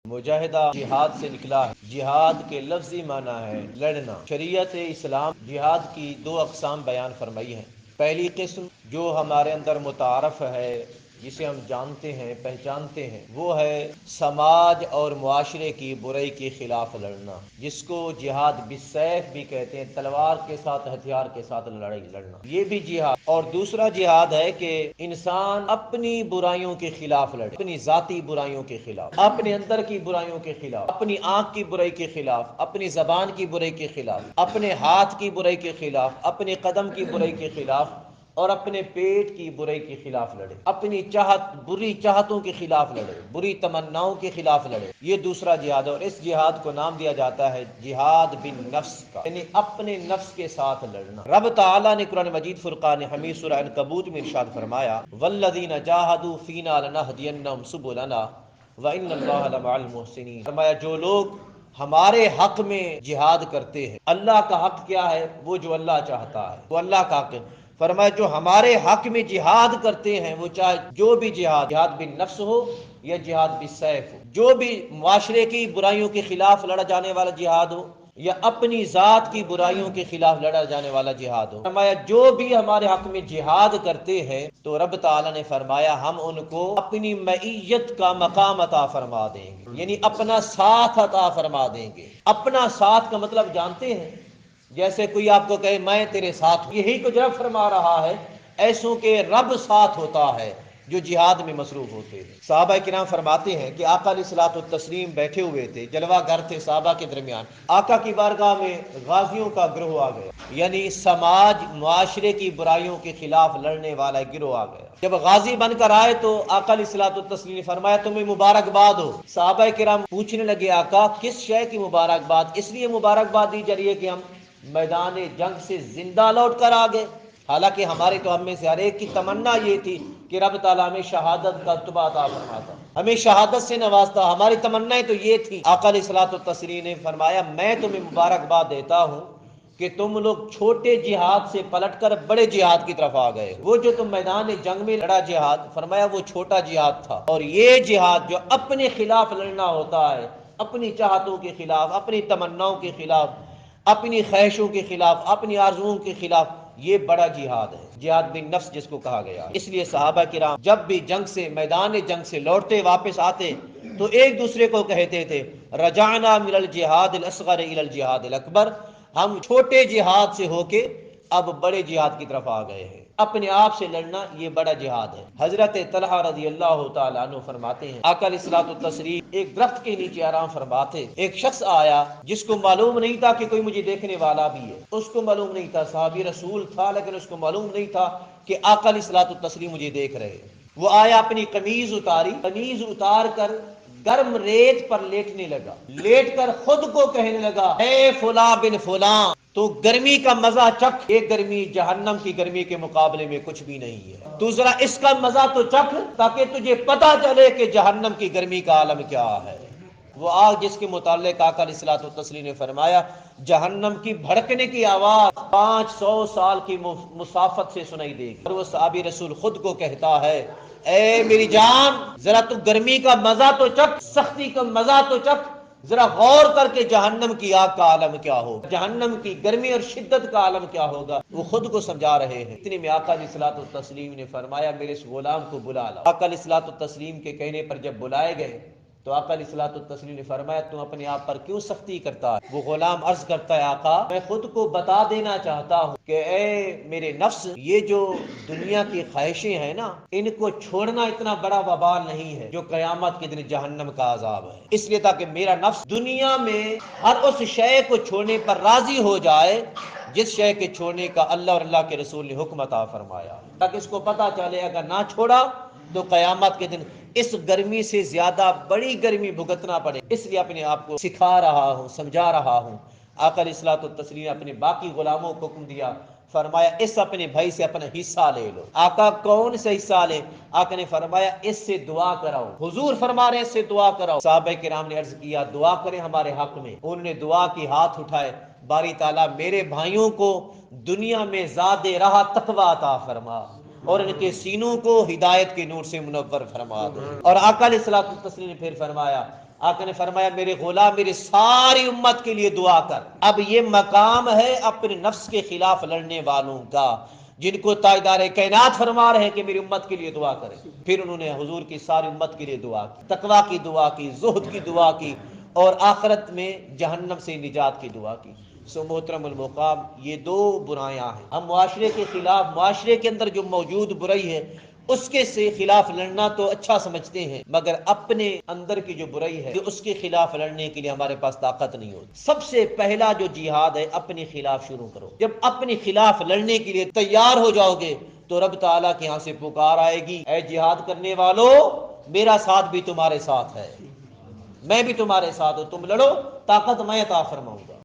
مجاہدہ جہاد سے نکلا ہے۔ جہاد کے لفظی معنی ہے لڑنا۔ شریعت اسلام جہاد کی دو اقسام بیان فرمائی ہیں۔ پہلی قسم جو ہمارے اندر متعارف ہے، جسے ہم جانتے ہیں پہچانتے ہیں، وہ ہے سماج اور معاشرے کی برائی کے خلاف لڑنا، جس کو جہاد بالسیف بھی کہتے ہیں، تلوار کے ساتھ ہتھیار کے ساتھ لڑائی لڑنا، یہ بھی جہاد۔ اور دوسرا جہاد ہے کہ انسان اپنی برائیوں کے خلاف لڑے، اپنی ذاتی برائیوں کے خلاف، اپنے اندر کی برائیوں کے خلاف، اپنی آنکھ کی برائی کے خلاف، اپنی زبان کی برائی کے خلاف، اپنے ہاتھ کی برائی کے خلاف، اپنے قدم کی برائی کے خلاف اور اپنے پیٹ کی برائی کے خلاف لڑے، اپنی بری چاہتوں کے خلاف لڑے، بری تمناؤں کے خلاف لڑے۔ یہ دوسرا جہاد ہے، اور اس جہاد کو نام دیا جاتا ہے جہاد بالنفس کا، یعنی اپنے نفس کے ساتھ لڑنا۔ رب تعالیٰ نے قرآن مجید فرقان حمید سورہ عنکبوت میں ارشاد فرمایا والذین جاہدوا فینا لنہدینہم سبلنا وان اللہ لمع المحسنین۔ فرمایا جو لوگ ہمارے حق میں جہاد کرتے ہیں، اللہ کا حق کیا ہے؟ وہ جو اللہ چاہتا ہے، وہ اللہ کا حق ہے۔ فرمایا جو ہمارے حق میں جہاد کرتے ہیں، وہ چاہے جو بھی جہاد بالنفس ہو یا جہاد بالسیف ہو، جو بھی معاشرے کی برائیوں کے خلاف لڑا جانے والا جہاد ہو یا اپنی ذات کی برائیوں کے خلاف لڑا جانے والا جہاد ہو، فرمایا جو بھی ہمارے حق میں جہاد کرتے ہیں تو رب تعالیٰ نے فرمایا ہم ان کو اپنی معیت کا مقام عطا فرما دیں گے، یعنی اپنا ساتھ عطا فرما دیں گے۔ اپنا ساتھ کا مطلب جانتے ہیں؟ جیسے کوئی آپ کو کہے میں تیرے ساتھ ہوں، یہی کچھ رب فرما رہا ہے، ایسوں کے رب ساتھ ہوتا ہے جو جہاد میں مصروف ہوتے ہیں۔ صحابہ کرام فرماتے ہیں کہ آقا علیہ الصلوۃ والتسلیم بیٹھے ہوئے تھے، جلوہ گر تھے صحابہ کے درمیان، آقا کی بارگاہ میں غازیوں کا گروہ آ گیا، یعنی سماج معاشرے کی برائیوں کے خلاف لڑنے والا گروہ آ گیا۔ جب غازی بن کر آئے تو آقا علیہ الصلوۃ والتسلیم نے فرمایا تمہیں مبارکباد ہو۔ صحابہ کرام پوچھنے لگے آقا کس شے کی مبارکباد؟ اس لیے مبارکباد دی جا رہی ہے کہ ہم میدان جنگ سے زندہ لوٹ کر آ گئے، حالانکہ ہمارے تو ہم میں سے ہر ایک کی تمنا یہ تھی کہ رب تعالیٰ ہمیں شہادت کا رتبہ عطا فرماتا، ہمیں شہادت سے نوازتا، ہماری تمنائیں تو یہ تھی۔ آقا علیہ الصلوۃ والتسلیم نے فرمایا میں تمہیں مبارکباد دیتا ہوں کہ تم لوگ چھوٹے جہاد سے پلٹ کر بڑے جہاد کی طرف آ گئے۔ وہ جو تم میدان جنگ میں لڑا جہاد، فرمایا وہ چھوٹا جہاد تھا، اور یہ جہاد جو اپنے خلاف لڑنا ہوتا ہے، اپنی چاہتوں کے خلاف، اپنی تمناؤں کے خلاف، اپنی خواہشوں کے خلاف، اپنی آرزوؤں کے خلاف، یہ بڑا جہاد ہے، جہاد بالنفس جس کو کہا گیا۔ اس لیے صحابہ کرام جب بھی جنگ سے، میدان جنگ سے لوٹتے واپس آتے تو ایک دوسرے کو کہتے تھے رجعنا من الجہاد الاصغر الی الجہاد الاکبر، ہم چھوٹے جہاد سے ہو کے اب بڑے جہاد کی طرف آ گئے ہیں۔ اپنے آپ سے لڑنا یہ بڑا جہاد ہے۔ حضرت طلحہ رضی اللہ تعالیٰ عنہ فرماتے ہیں آقا علیہ الصلوۃ والتسلیم ایک درخت کے نیچے آرام فرماتے، ایک شخص آیا جس کو معلوم نہیں تھا کہ کوئی مجھے دیکھنے والا بھی ہے، اس کو معلوم نہیں تھا، صحابی رسول تھا لیکن اس کو معلوم نہیں تھا کہ آقا علیہ الصلوۃ والتسلیم مجھے دیکھ رہے ہیں۔ وہ آیا، اپنی قمیض اتاری، قمیض اتار کر گرم ریت پر لیٹنے لگا، لیٹ کر خود کو کہنے لگا اے فلاں بن فلاں تو گرمی کا مزہ چکھ، یہ گرمی جہنم کی گرمی کے مقابلے میں کچھ بھی نہیں ہے، تو ذرا اس کا مزہ تو چکھ تاکہ تجھے پتہ چلے کہ جہنم کی گرمی کا عالم کیا ہے۔ وہ آگ جس کے متعلق آقا علیہ الصلوۃ والتسلیم نے فرمایا جہنم کی بھڑکنے کی آواز 500 سال کی مسافت سے سنائی دے گی، اور وہ صحابی رسول خود کو کہتا ہے اے میری جان ذرا تو گرمی کا مزہ تو چکھ، سختی کا مزہ تو چکھ، ذرا غور کر کے جہنم کی آگ کا عالم کیا ہوگا، جہنم کی گرمی اور شدت کا عالم کیا ہوگا۔ وہ خود کو سمجھا رہے ہیں۔ اتنے میں آقا علیہ الصلوۃ والتسلیم نے فرمایا میرے اس غلام کو بلا لاؤ۔ آقا علیہ الصلوۃ والتسلیم کے کہنے پر جب بلائے گئے تو آقا علیہ الصلوۃ والتسلیم نے فرمایا تم اپنے آپ پر کیوں سختی کرتا ہے؟ وہ غلام عرض کرتا ہے آقا میں خود کو بتا دینا چاہتا ہوں کہ اے میرے نفس، یہ جو دنیا کی خواہشیں ہیں نا، ان کو چھوڑنا اتنا بڑا وبال نہیں ہے جو قیامت کے دن جہنم کا عذاب ہے، اس لیے تاکہ میرا نفس دنیا میں ہر اس شے کو چھوڑنے پر راضی ہو جائے جس شے کے چھوڑنے کا اللہ اور اللہ کے رسول نے حکم عطا فرمایا، تاکہ اس کو پتہ چلے اگر نہ چھوڑا تو قیامت کے دن اس گرمی سے زیادہ بڑی گرمی بھگتنا پڑے۔ اس لیے اپنے آپ کو سکھا رہا ہوں، سمجھا رہا ہوں۔ آقا علیہ الصلوۃ والتسلیم نے اپنے باقی غلاموں کو حکم دیا، فرمایا اس اپنے بھائی سے اپنا حصہ لے لو۔ آقا کون سے حصہ لے؟ آقا نے فرمایا اس سے دعا کراؤ، حضور فرما رہے اس سے دعا کراؤ۔ صحابہ کرام نے عرض کیا دعا کریں ہمارے حق میں، انہوں نے دعا کی، ہاتھ اٹھائے باری تعالیٰ میرے بھائیوں کو دنیا میں زاد راہ تقوی عطا فرما اور ان کے سینوں کو ہدایت کے نور سے منور فرما دے۔ اور آقا علیہ الصلوۃ والتسلیم نے پھر فرمایا آقا نے فرمایا میرے غلام میری ساری امت کے لیے دعا کر۔ اب یہ مقام ہے اپنے نفس کے خلاف لڑنے والوں کا، جن کو تاجدار کائنات فرما رہے ہیں کہ میری امت کے لیے دعا کریں۔ پھر انہوں نے حضور کی ساری امت کے لیے دعا کی، تقویٰ کی دعا کی، زہد کی دعا کی، اور آخرت میں جہنم سے نجات کی دعا کی۔ سو محترم المقام، یہ دو برائیاں ہیں۔ ہم معاشرے کے خلاف، معاشرے کے اندر جو موجود برائی ہے اس کے سے خلاف لڑنا تو اچھا سمجھتے ہیں، مگر اپنے اندر کی جو برائی ہے اس کے خلاف لڑنے کے لیے ہمارے پاس طاقت نہیں ہوتی۔ سب سے پہلا جو جہاد ہے اپنے خلاف شروع کرو۔ جب اپنے خلاف لڑنے کے لیے تیار ہو جاؤ گے تو رب تعالیٰ کے یہاں سے پکار آئے گی، اے جہاد کرنے والو میرا ساتھ بھی تمہارے ساتھ ہے، میں بھی تمہارے ساتھ ہوں، تم لڑو، طاقت میں عطا فرماؤں۔